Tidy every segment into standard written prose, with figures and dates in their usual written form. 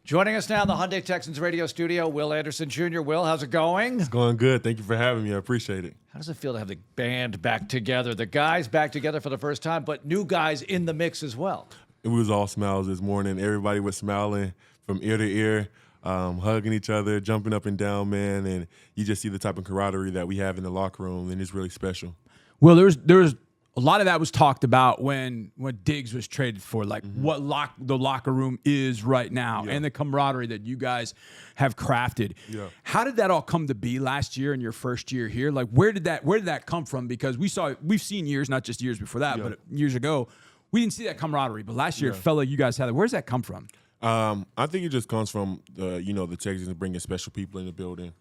Joining us now in the Hyundai Texans Radio studio, Will Anderson Jr. Will, how's it going? It's going good. Thank you for having me. I appreciate it. How does it feel to have the band back together? The guys back together for the first time, but new guys in the mix as well. It was all smiles this morning. Everybody was smiling from ear to ear, hugging each other, jumping up and down, man. And you just see the type of camaraderie that we have in the locker room, and it's really special. Well, there's a lot of that was talked about when Diggs was traded for, like what the locker room is right now and the camaraderie that you guys have crafted. Yeah. How did that all come to be last year in your first year here? Like where did that come from? Because we've seen years, not just years before that, but years ago, we didn't see that camaraderie. But last year, it felt like you guys had it. Where does that come from? I think it just comes from the Texans bringing special people in the building.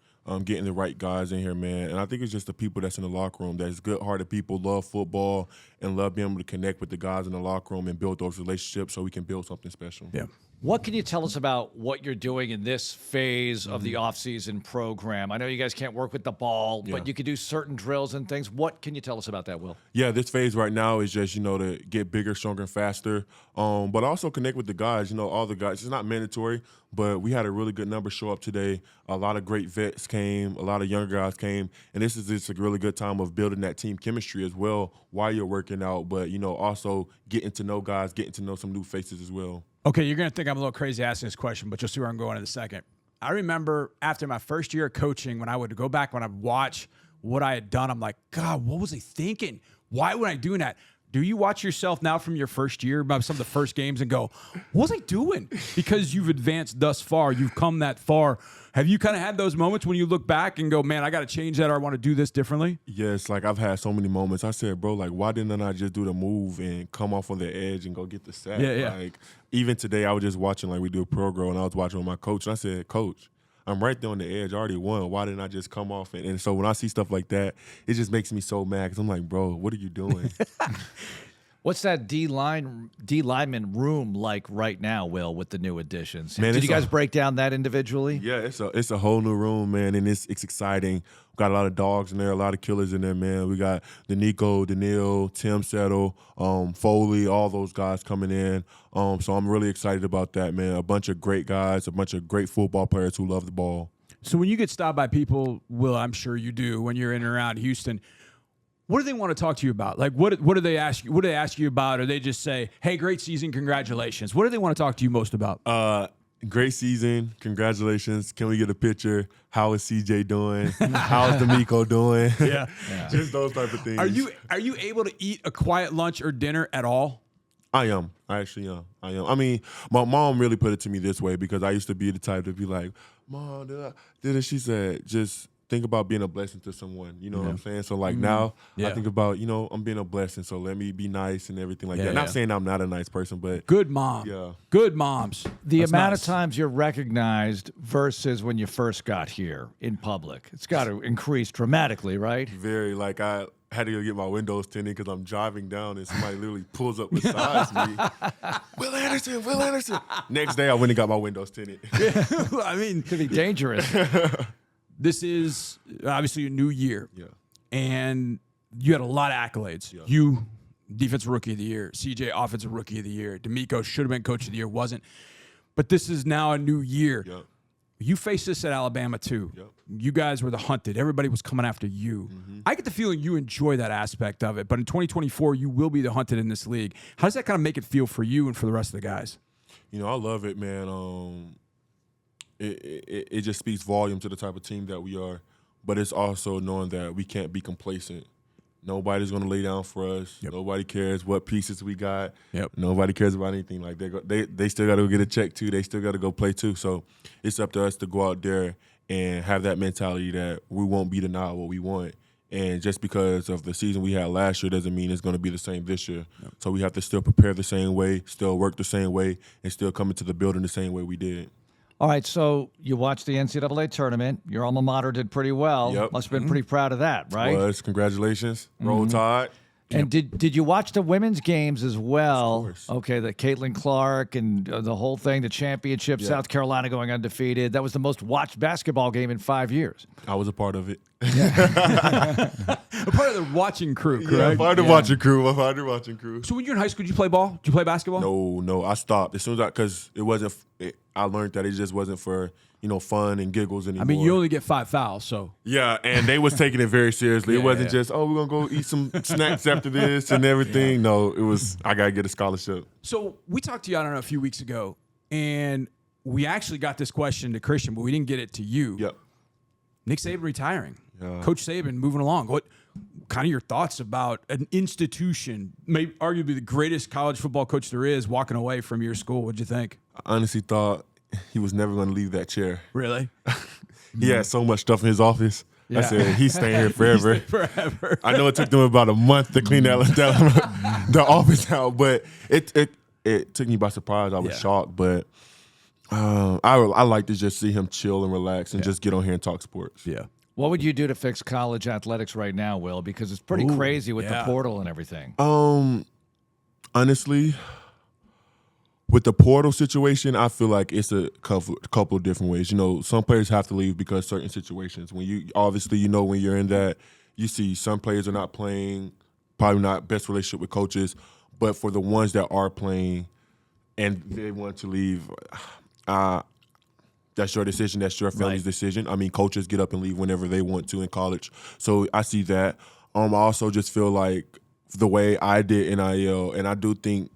Getting the right guys in here, man. And I think it's just the people that's in the locker room that's good-hearted people, love football, and love being able to connect with the guys in the locker room and build those relationships so we can build something special. Yeah. What can you tell us about what you're doing in this phase of the offseason program? I know you guys can't work with the ball, but you can do certain drills and things. What can you tell us about that, Will? Yeah, this phase right now is just, to get bigger, stronger, and faster, but also connect with the guys, all the guys. It's not mandatory, but we had a really good number show up today. A lot of great vets came, a lot of younger guys came, and this is just a really good time of building that team chemistry as well while you're working out, but, also getting to know guys, getting to know some new faces as well. Okay, you're going to think I'm a little crazy asking this question, but you'll see where I'm going in a second. I remember after my first year of coaching, when I would go back, when I watch what I had done, I'm like, God, what was I thinking? Why would I do that? Do you watch yourself now from your first year, about some of the first games, and go, what was I doing? Because you've advanced thus far. You've come that far. Have you kind of had those moments when you look back and go, man, I got to change that or I want to do this differently? Yes, I've had so many moments. I said, bro, why didn't I just do the move and come off on the edge and go get the sack? Yeah. Even today, I was just watching, we do a pro girl, and I was watching with my coach, and I said, Coach, I'm right there on the edge. I already won. Why didn't I just come off? And so when I see stuff like that, it just makes me so mad because I'm like, bro, what are you doing? What's that D lineman room like right now, Will, with the new additions? Man, Did you guys break down that individually? Yeah, it's a whole new room, man, and it's exciting. We got a lot of dogs in there, a lot of killers in there, man. We got Danico, Daniil, Tim Settle, Foley, all those guys coming in. So I'm really excited about that, man. A bunch of great guys, a bunch of great football players who love the ball. So when you get stopped by people, Will, I'm sure you do, when you're in and around Houston, what do they want to talk to you about? What do they ask you? What do they ask you about? Or they just say, hey, great season, congratulations. What do they want to talk to you most about? Great season, congratulations. Can we get a picture? How is CJ doing? How is Danico doing? Yeah. Just those type of things. Are you able to eat a quiet lunch or dinner at all? I am. I actually am. I am. I mean, my mom really put it to me this way because I used to be the type to be like, Mom, did it? She said, just think about being a blessing to someone. You know what I'm saying? So, now, I think about, I'm being a blessing, so let me be nice and everything like that. Not saying I'm not a nice person, but. Good mom. Yeah. Good moms. The amount of times you're recognized versus when you first got here in public, it's got to increase dramatically, right? Very. I had to go get my windows tinted because I'm driving down and somebody literally pulls up beside me. Will Anderson. Next day, I went and got my windows tinted. I mean, Could be dangerous. This is obviously a new year. Yeah. And you had a lot of accolades. Yeah. You, Defensive Rookie of the Year. CJ, Offensive Rookie of the Year. Danico should have been Coach of the Year, wasn't. But this is now a new year. Yeah. You faced this at Alabama, too. Yep. You guys were the hunted. Everybody was coming after you. I get the feeling you enjoy that aspect of it. But in 2024, you will be the hunted in this league. How does that kind of make it feel for you and for the rest of the guys? I love it, man. It just speaks volume to the type of team that we are. But it's also knowing that we can't be complacent. Nobody's going to lay down for us. Yep. Nobody cares what pieces we got. Yep. Nobody cares about anything. They still got to go get a check, too. They still got to go play, too. So it's up to us to go out there and have that mentality that we won't be denied what we want. And just because of the season we had last year doesn't mean it's going to be the same this year. Yep. So we have to still prepare the same way, still work the same way, and still come into the building the same way we did. All right, so you watched the NCAA tournament. Your alma mater did pretty well. Yep. Must have been pretty proud of that, right? Was. Congratulations. Roll Tide. And did you watch the women's games as well? Of course. Okay, the Caitlin Clark and the whole thing, the championship, South Carolina going undefeated. That was the most watched basketball game in 5 years. I was a part of it. A part of the watching crew, correct? Yeah, part of the watching crew. So when you were in high school, did you play ball? Did you play basketball? No, I stopped as soon as because it wasn't I learned that it just wasn't for fun and giggles anymore. I mean, you only get 5 fouls, so. Yeah, and they was taking it very seriously. It wasn't just, we're going to go eat some snacks after this and everything. Yeah. No, it was, I got to get a scholarship. So we talked to you, I don't know, a few weeks ago, and we actually got this question to Christian, but we didn't get it to you. Yep. Nick Saban retiring. Yeah. Coach Saban moving along. What kind of your thoughts about an institution, maybe arguably the greatest college football coach there is, walking away from your school? What'd you think? I honestly thought he was never going to leave that chair. Really? He had so much stuff in his office. Yeah. I said, he's staying here forever. Forever. I know it took them about a month to clean the office out, but it took me by surprise. I was shocked, but I like to just see him chill and relax and just get on here and talk sports. Yeah. What would you do to fix college athletics right now, Will? Because it's pretty crazy with the portal and everything. Honestly, with the portal situation, I feel like it's a couple of different ways. Some players have to leave because certain situations. When when you're in that, you see some players are not playing, probably not best relationship with coaches, but for the ones that are playing and they want to leave, that's your decision. That's your family's decision. I mean, coaches get up and leave whenever they want to in college. So I see that. I also just feel like the way I did NIL, and I do think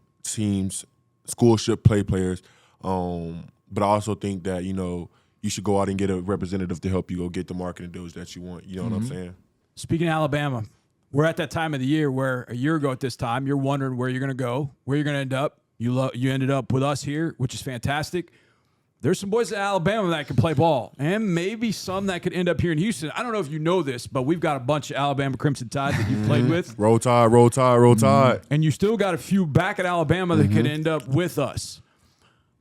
schools should play players, but I also think that, you should go out and get a representative to help you go get the marketing deals that you want. You know what I'm saying? Speaking of Alabama, we're at that time of the year where a year ago at this time, you're wondering where you're going to go, where you're going to end up. You ended up with us here, which is fantastic. There's some boys at Alabama that can play ball, and maybe some that could end up here in Houston. I don't know if you know this, but we've got a bunch of Alabama Crimson Tide that you've played with. Roll Tide, roll Tide, roll Tide. And you still got a few back at Alabama that could end up with us.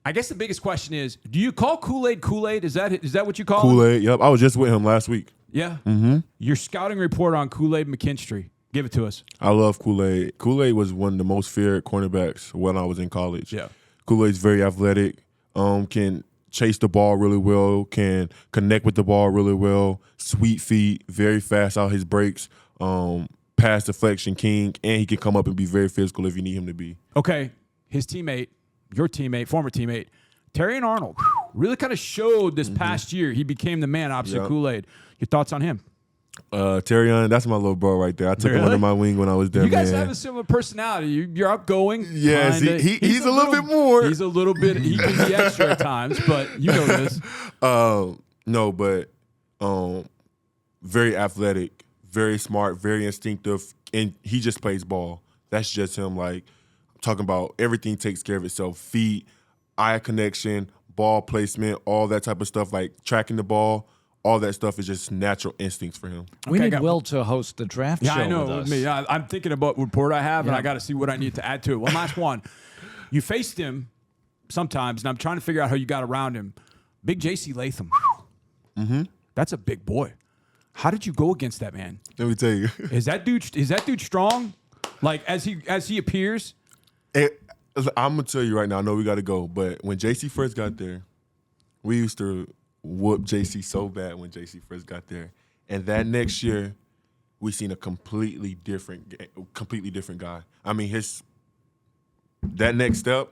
I guess the biggest question is, do you call Kool-Aid Kool-Aid? Is that what you call him? Kool-Aid, yep. I was just with him last week. Yeah? Mm-hmm. Your scouting report on Kool-Aid McKinstry. Give it to us. I love Kool-Aid. Kool-Aid was one of the most feared cornerbacks when I was in college. Yeah. Kool-Aid's very athletic, can chase the ball really well, can connect with the ball really well, sweet feet, very fast out his breaks, pass deflection king, and he can come up and be very physical if you need him to be. Okay, his teammate, your teammate, former teammate, Terrion Arnold, really kind of showed this past year. He became the man opposite Kool-Aid. Your thoughts on him? Terrion, that's my little bro right there. I took him under my wing when I was there. You guys have a similar personality. You're outgoing. Yes, he's a little bit more. He's a little bit. He can be extra at times, but you know this. No, but very athletic, very smart, very instinctive, and he just plays ball. That's just him. Like, I'm talking about everything takes care of itself. Feet, eye connection, ball placement, all that type of stuff. Like tracking the ball. All that stuff is just natural instincts for him. We need Will to host the draft show I know. with us. Me. I'm thinking about what report I have, and I got to see what I need to add to it. One last one. You faced him sometimes, and I'm trying to figure out how you got around him. Big J.C. Latham. Mm-hmm. That's a big boy. How did you go against that man? Let me tell you. Is that dude strong? Like as he appears? I'm gonna tell you right now. I know we got to go, but when J.C. first got there, we used to whoop JC so bad when JC first got there. And that next year, we seen a completely different guy. I mean, that next step,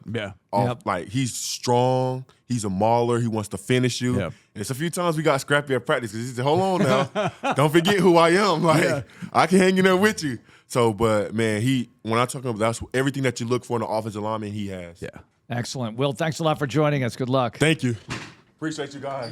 like he's strong, he's a mauler, he wants to finish you. Yep. And it's a few times we got scrappy at practice because he said, hold on now, don't forget who I am. Like I can hang in there with you. So, but man, when I talk about that's everything that you look for in an offensive lineman, he has. Yeah. Excellent. Will, thanks a lot for joining us. Good luck. Thank you. Appreciate you guys.